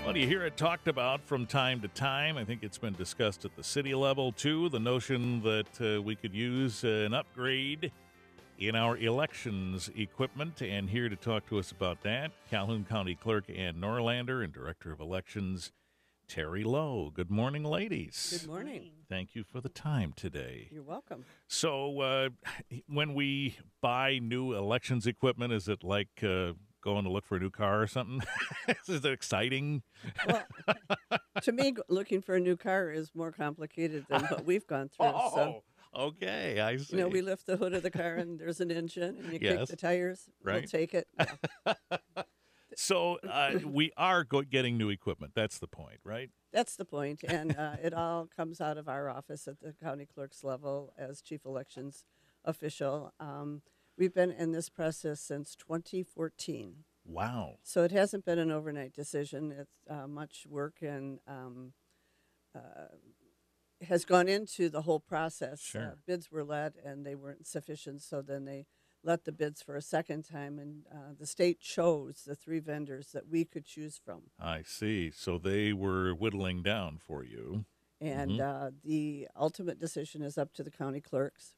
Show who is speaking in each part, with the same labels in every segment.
Speaker 1: Well, you hear it talked about from time to time. I think it's been discussed at the city level, too. The notion that we could use an upgrade in our elections equipment. And here to talk to us about that, Calhoun County Clerk and Norlander and Director of Elections, Terri Loew. Good morning, ladies.
Speaker 2: Good morning.
Speaker 1: Thank you for the time today.
Speaker 2: You're welcome.
Speaker 1: So when we buy new elections equipment, is it like going to look for a new car or something? Is it exciting?
Speaker 2: Well, to me, looking for a new car is more complicated than what we've gone through. So,
Speaker 1: okay, I see.
Speaker 2: we lift the hood of the car and there's an engine and you
Speaker 1: Yes.
Speaker 2: kick the tires.
Speaker 1: Right.
Speaker 2: We'll take it. Yeah.
Speaker 1: So we are getting new equipment. That's the point, right?
Speaker 2: That's the point. And it all comes out of our office at the county clerk's level as chief elections official. We've been in this process since 2014.
Speaker 1: Wow.
Speaker 2: So it hasn't been an overnight decision. It's much work and has gone into the whole process.
Speaker 1: Sure.
Speaker 2: Bids were let and they weren't sufficient, so then they let the bids for a second time, and the state chose the three vendors that we could choose from.
Speaker 1: I see. So they were whittling down for you.
Speaker 2: And the ultimate decision is up to the county clerks,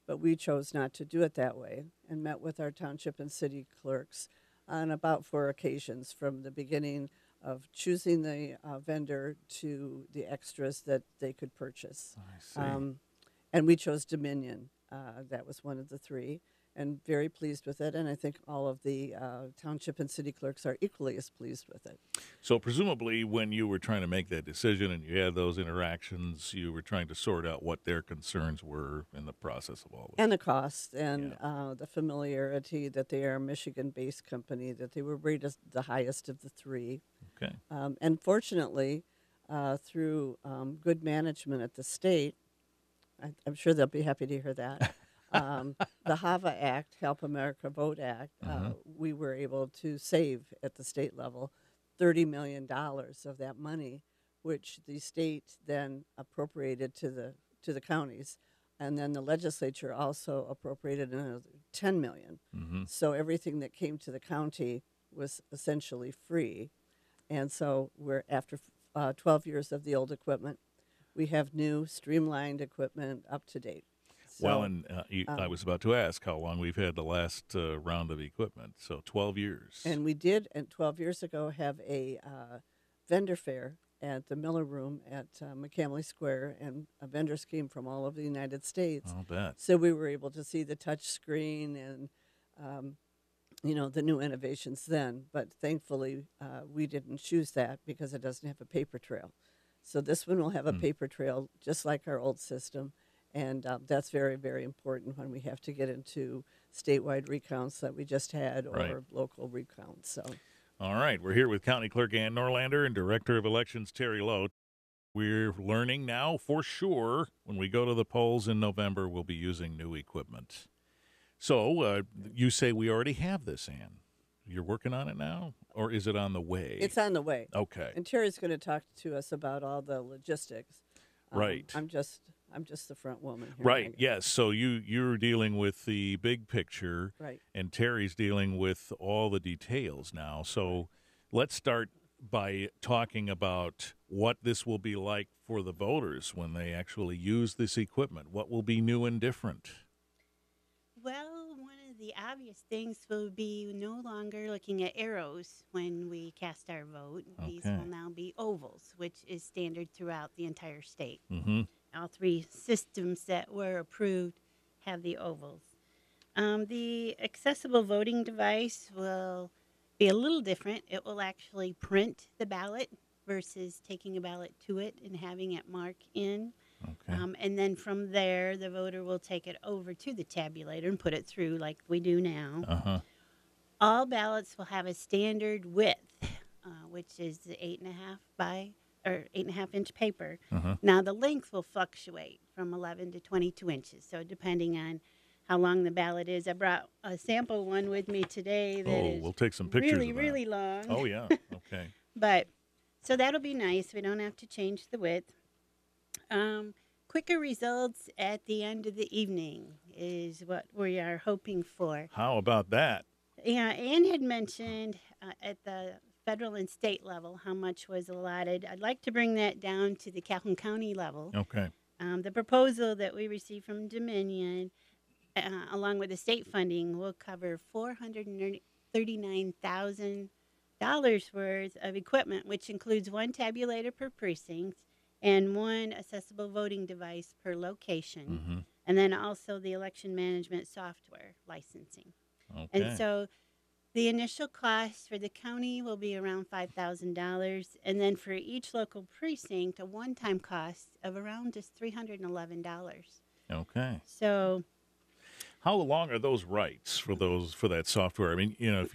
Speaker 2: but we chose not to do it that way and met with our township and city clerks on about 4 occasions from the beginning of choosing the vendor to the extras that they could purchase.
Speaker 1: I see.
Speaker 2: And we chose Dominion. That was one of the 3, and very pleased with it. And I think all of the township and city clerks are equally as pleased with it.
Speaker 1: So presumably when you were trying to make that decision and you had those interactions, you were trying to sort out what their concerns were in the process of all of it.
Speaker 2: And the cost and the familiarity that they are a Michigan-based company, that they were rated the highest of the 3.
Speaker 1: Okay.
Speaker 2: And fortunately, through good management at the state, I'm sure they'll be happy to hear that, the HAVA Act, Help America Vote Act, we were able to save at the state level $30 million of that money, which the state then appropriated to the counties. And then the legislature also appropriated another $10 million. So everything that came to the county was essentially free. And so we're after 12 years of the old equipment, we have new streamlined equipment up to date. So,
Speaker 1: Well, and I was about to ask how long we've had the last round of equipment. So 12 years.
Speaker 2: And we did, and 12 years ago, have a vendor fair at the Miller Room at McCamley Square, and vendors came from all over the United States.
Speaker 1: I'll bet.
Speaker 2: So we were able to see the touch screen and, the new innovations then. But thankfully, we didn't choose that because it doesn't have a paper trail. So this one will have a paper trail, just like our old system. And that's very, very important when we have to get into statewide recounts that we just had or local recounts. So,
Speaker 1: all right. We're here with County Clerk Ann Norlander and Director of Elections Terri Loew. We're learning now for sure when we go to the polls in November, we'll be using new equipment. So you say we already have this, Ann. You're working on it now, or is it on the way?
Speaker 2: it's on the way.
Speaker 1: Okay.
Speaker 2: And Terry's going to talk to us about all the logistics.
Speaker 1: Right.
Speaker 2: I'm just the front woman here.
Speaker 1: Right. Yes. So you're dealing with the big picture,
Speaker 2: Right.
Speaker 1: and Terry's dealing with all the details now. So let's start by talking about what this will be like for the voters when they actually use this equipment. What will be new and different?
Speaker 3: Well, one of the obvious things will be no longer looking at arrows when we cast our vote. These
Speaker 1: Okay.
Speaker 3: will now be ovals, which is standard throughout the entire state.
Speaker 1: Mm-hmm.
Speaker 3: All 3 systems that were approved have the ovals. The accessible voting device will be a little different. It will actually print the ballot versus taking a ballot to it and having it mark in.
Speaker 1: Okay.
Speaker 3: And then from there, the voter will take it over to the tabulator and put it through like we do now.
Speaker 1: Uh-huh.
Speaker 3: All ballots will have a standard width, which is the 8.5 inch paper.
Speaker 1: Uh-huh.
Speaker 3: Now the length will fluctuate from 11 to 22 inches. So depending on how long the ballot is, I brought a sample one with me today that is
Speaker 1: we'll take some pictures
Speaker 3: really,
Speaker 1: of that.
Speaker 3: really long.
Speaker 1: Oh, yeah. Okay.
Speaker 3: But so that'll be nice. We don't have to change the width. Quicker results at the end of the evening is what we are hoping for.
Speaker 1: How about that?
Speaker 3: Yeah, Ann had mentioned at the federal and state level, how much was allotted. I'd like to bring that down to the Calhoun County level.
Speaker 1: Okay.
Speaker 3: The proposal that we received from Dominion, along with the state funding, will cover $439,000 worth of equipment, which includes one tabulator per precinct and one accessible voting device per location, and then also the election management software licensing.
Speaker 1: Okay.
Speaker 3: And so the initial cost for the county will be around $5,000, and then for each local precinct, a one-time cost of around just $311.
Speaker 1: Okay.
Speaker 3: So,
Speaker 1: how long are those rights for that software? I mean, if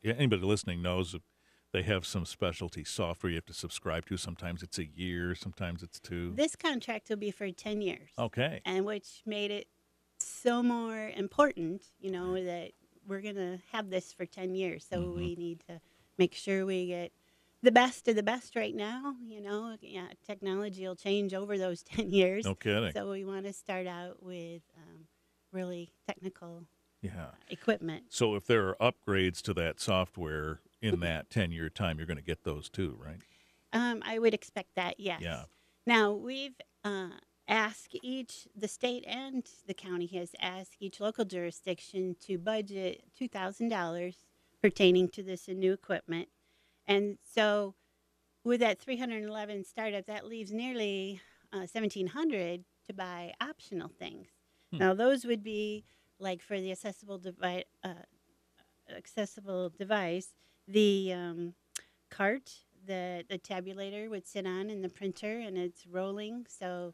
Speaker 1: anybody listening knows that they have some specialty software you have to subscribe to. Sometimes it's a year, sometimes it's 2.
Speaker 3: this contract will be for 10 years.
Speaker 1: Okay.
Speaker 3: And which made it so more important, that we're going to have this for 10 years. So we need to make sure we get the best of the best right now. Technology will change over those 10 years.
Speaker 1: No kidding.
Speaker 3: So we want to start out with really technical
Speaker 1: Yeah.
Speaker 3: equipment.
Speaker 1: So if there are upgrades to that software in that 10-year time, you're going to get those too, right?
Speaker 3: I would expect that, yes.
Speaker 1: Yeah.
Speaker 3: Now, we've asked the state and the county has asked each local jurisdiction to budget $2,000 pertaining to this new equipment. And so with that 311 startup, that leaves nearly $1,700 to buy optional things. Now, those would be like for the accessible device, the cart, the tabulator would sit on in the printer, and it's rolling. So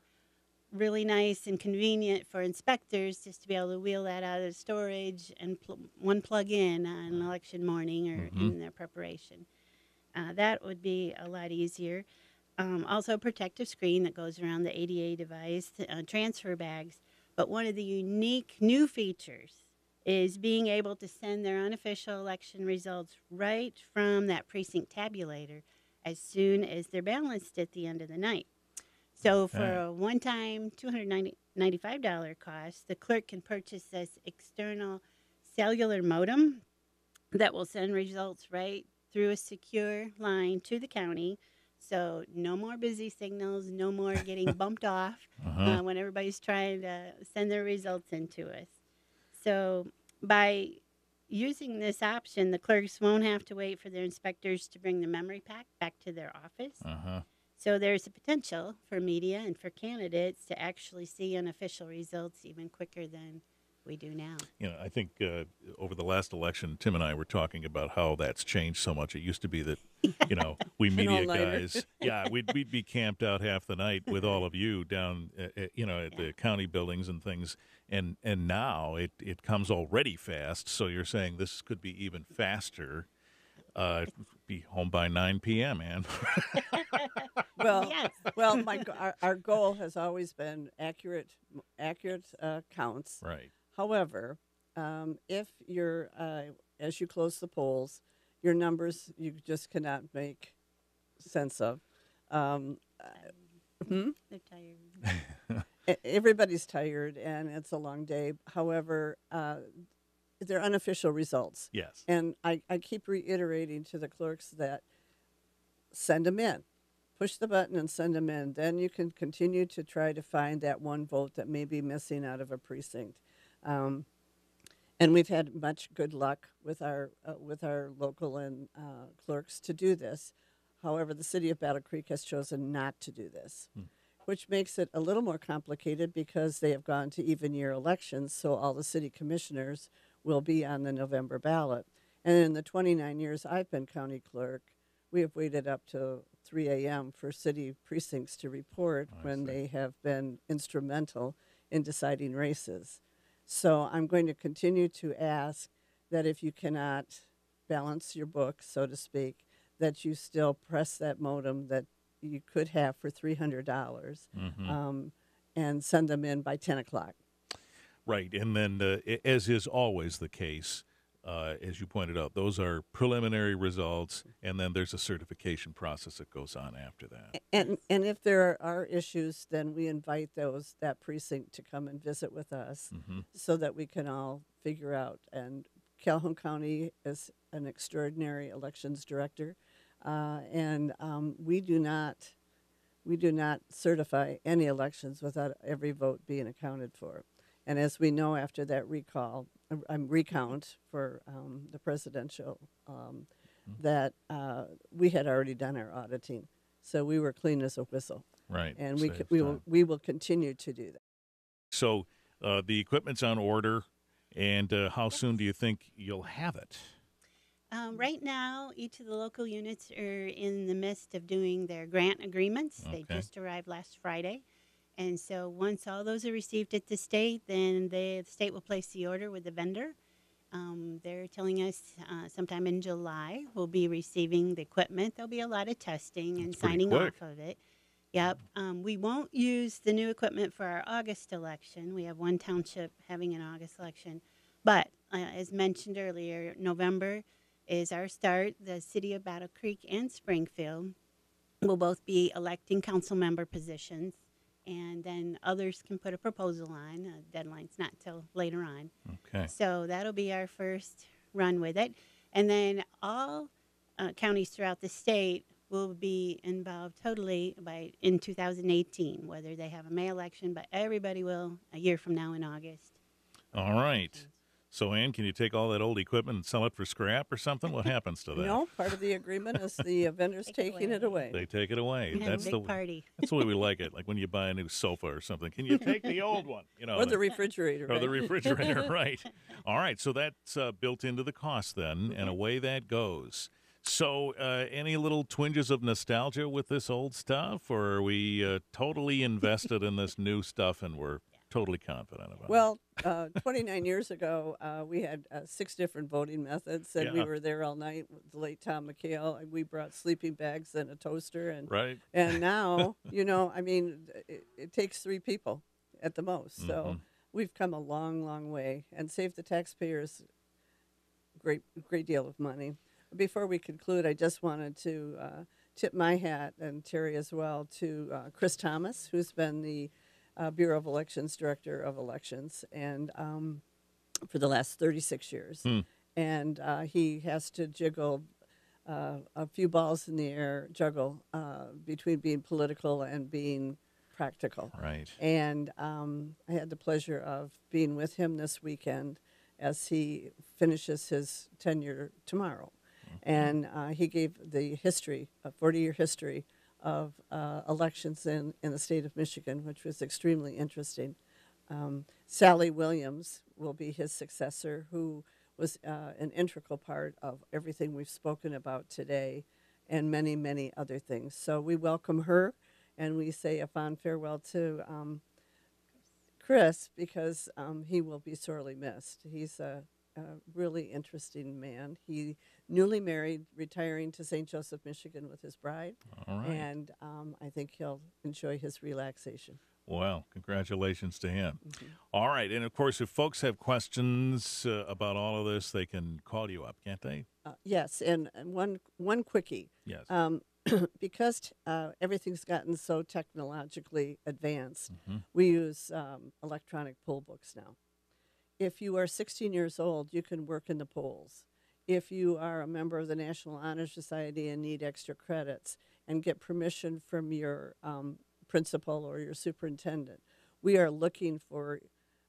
Speaker 3: really nice and convenient for inspectors just to be able to wheel that out of storage and one plug in on election morning or in their preparation. That would be a lot easier. Also, a protective screen that goes around the ADA device, transfer bags. But one of the unique new features is being able to send their unofficial election results right from that precinct tabulator as soon as they're balanced at the end of the night. So for a one-time $295 cost, the clerk can purchase this external cellular modem that will send results right through a secure line to the county. So no more busy signals, no more getting bumped off when everybody's trying to send their results into us. So by using this option, the clerks won't have to wait for their inspectors to bring the memory pack back to their office. So there's a potential for media and for candidates to actually see unofficial results even quicker than we do now.
Speaker 1: I think over the last election, Tim and I were talking about how that's changed so much. It used to be that, we media guys, we'd be camped out half the night with all of you down, at the county buildings and things. And now it comes already fast. So you're saying this could be even faster. Be home by 9 p.m., man.
Speaker 2: Well,
Speaker 3: Yes.
Speaker 2: well, our goal has always been accurate counts.
Speaker 1: Right.
Speaker 2: However, if you're as you close the polls, your numbers you just cannot make sense of.
Speaker 3: They're tired.
Speaker 2: Everybody's tired, and it's a long day. However, they're unofficial results.
Speaker 1: Yes.
Speaker 2: And I keep reiterating to the clerks that send them in. Push the button and send them in. Then you can continue to try to find that one vote that may be missing out of a precinct. And we've had much good luck with our local and clerks to do this. However, the city of Battle Creek has chosen not to do this, which makes it a little more complicated because they have gone to even year elections, so all the city commissioners will be on the November ballot. And in the 29 years I've been county clerk, we have waited up to 3 a.m. for city precincts to report when they have been instrumental in deciding races. So I'm going to continue to ask that if you cannot balance your book, so to speak, that you still press that modem that you could have for $300 and send them in by 10 o'clock.
Speaker 1: Right. And then, as is always the case, as you pointed out, those are preliminary results, and then there's a certification process that goes on after that.
Speaker 2: And if there are issues, then we invite that precinct to come and visit with us so that we can all figure out and Calhoun County is an extraordinary elections director, and we do not certify any elections without every vote being accounted for. And as we know, after that recount for the presidential, that we had already done our auditing, so we were clean as a whistle.
Speaker 1: Right.
Speaker 2: And
Speaker 1: Saves
Speaker 2: we will continue to do that.
Speaker 1: So the equipment's on order, and how soon do you think you'll have it?
Speaker 3: Right now, each of the local units are in the midst of doing their grant agreements. They
Speaker 1: Okay.
Speaker 3: just arrived last Friday. And so once all those are received at the state, then the state will place the order with the vendor. They're telling us sometime in July we'll be receiving the equipment. There'll be a lot of testing and
Speaker 1: That's pretty
Speaker 3: signing
Speaker 1: quick.
Speaker 3: off of it. Yep. We won't use the new equipment for our August election. We have one township having an August election. But as mentioned earlier, November is our start. The city of Battle Creek and Springfield will both be electing council member positions, and then others can put a proposal on. Deadline's not till later on.
Speaker 1: Okay.
Speaker 3: So that'll be our first run with it. And then all counties throughout the state will be involved totally in 2018, whether they have a May election, but everybody will a year from now in August.
Speaker 1: All right. So, Ann, can you take all that old equipment and sell it for scrap or something? What happens to that?
Speaker 2: No, part of the agreement is the vendors taking it away.
Speaker 1: They take it away.
Speaker 3: We have
Speaker 1: That's
Speaker 3: a big party.
Speaker 1: That's the way we like it. Like when you buy a new sofa or something. Can you take the old one? You know,
Speaker 2: Or the refrigerator.
Speaker 1: or the
Speaker 2: right?
Speaker 1: refrigerator, right? All right. So that's built into the cost then, and away that goes. So, any little twinges of nostalgia with this old stuff, or are we totally invested in this new stuff and we're totally confident about it?
Speaker 2: Well, 29 years ago, we had 6 different voting methods, and we
Speaker 1: Yeah.
Speaker 2: were there all night with the late Tom McHale. And we brought sleeping bags and a toaster, and
Speaker 1: Right.
Speaker 2: and now, I mean, it takes 3 people at the most. So we've come a long, long way, and saved the taxpayers great deal of money. Before we conclude, I just wanted to tip my hat, and Terry as well, to Chris Thomas, who's been the Bureau of Elections Director of Elections, and for the last 36 years. And he has to juggle a few balls in the air, between being political and being practical.
Speaker 1: Right.
Speaker 2: And I had the pleasure of being with him this weekend as he finishes his tenure tomorrow. And he gave the history, a 40-year history of elections in the state of Michigan, which was extremely interesting. Sally Williams will be his successor, who was an integral part of everything we've spoken about today and many, many other things. So we welcome her, and we say a fond farewell to Chris, because he will be sorely missed. He's a really interesting man. He newly married, retiring to St. Joseph, Michigan with his bride.
Speaker 1: All right.
Speaker 2: And I think he'll enjoy his relaxation.
Speaker 1: Well, congratulations to him. All right. And, of course, if folks have questions about all of this, they can call you up, can't they?
Speaker 2: Yes, and one quickie.
Speaker 1: Yes.
Speaker 2: Because everything's gotten so technologically advanced, we use electronic poll books now. If you are 16 years old, you can work in the polls. If you are a member of the National Honor Society and need extra credits and get permission from your principal or your superintendent, we are looking for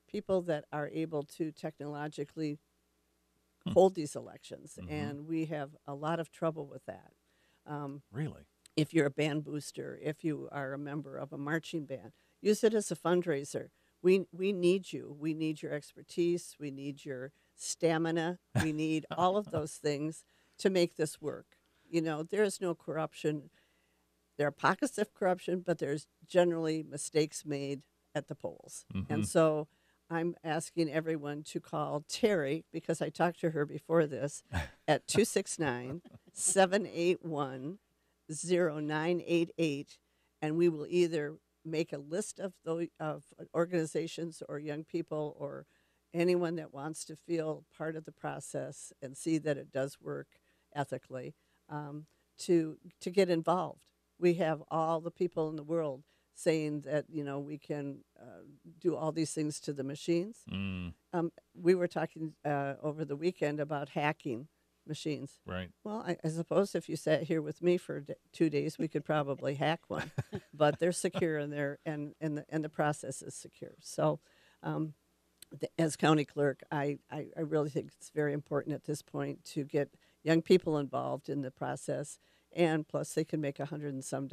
Speaker 2: people that are able to technologically hold these elections, and we have a lot of trouble with that.
Speaker 1: Really?
Speaker 2: If you're a band booster, if you are a member of a marching band, use it as a fundraiser. We need you. We need your expertise. We need your stamina. We need all of those things to make this work. There is no corruption. There are pockets of corruption, but there's generally mistakes made at the polls. And so I'm asking everyone to call Terri, because I talked to her before this, at 269-781-0988, and we will either make a list of organizations or young people or anyone that wants to feel part of the process and see that it does work ethically, to get involved. We have all the people in the world saying that, we can do all these things to the machines.
Speaker 1: Mm,
Speaker 2: We were talking over the weekend about hacking machines.
Speaker 1: right.
Speaker 2: Well, I suppose if you sat here with me for 2 days, we could probably hack one, but they're secure and the process is secure. So, as county clerk, I really think it's very important at this point to get young people involved in the process, and plus they can make $100 and some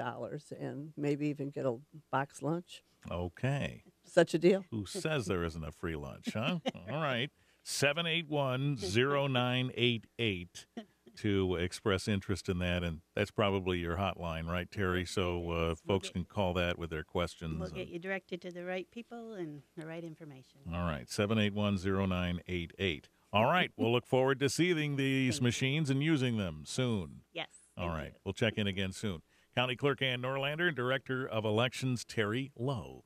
Speaker 2: and maybe even get a box lunch.
Speaker 1: Okay.
Speaker 2: Such a deal.
Speaker 1: Who says there isn't a free lunch, huh? All right. 781-0988 to express interest in that. And that's probably your hotline, right, Terry? So folks can call that with their questions.
Speaker 3: We'll get you directed to the right people and the right information.
Speaker 1: All right. 781-0988. All right. We'll look forward to seeing these machines and using them soon.
Speaker 3: Yes.
Speaker 1: All right. We'll check in again soon. County Clerk Ann Norlander, Director of Elections Terri Loew.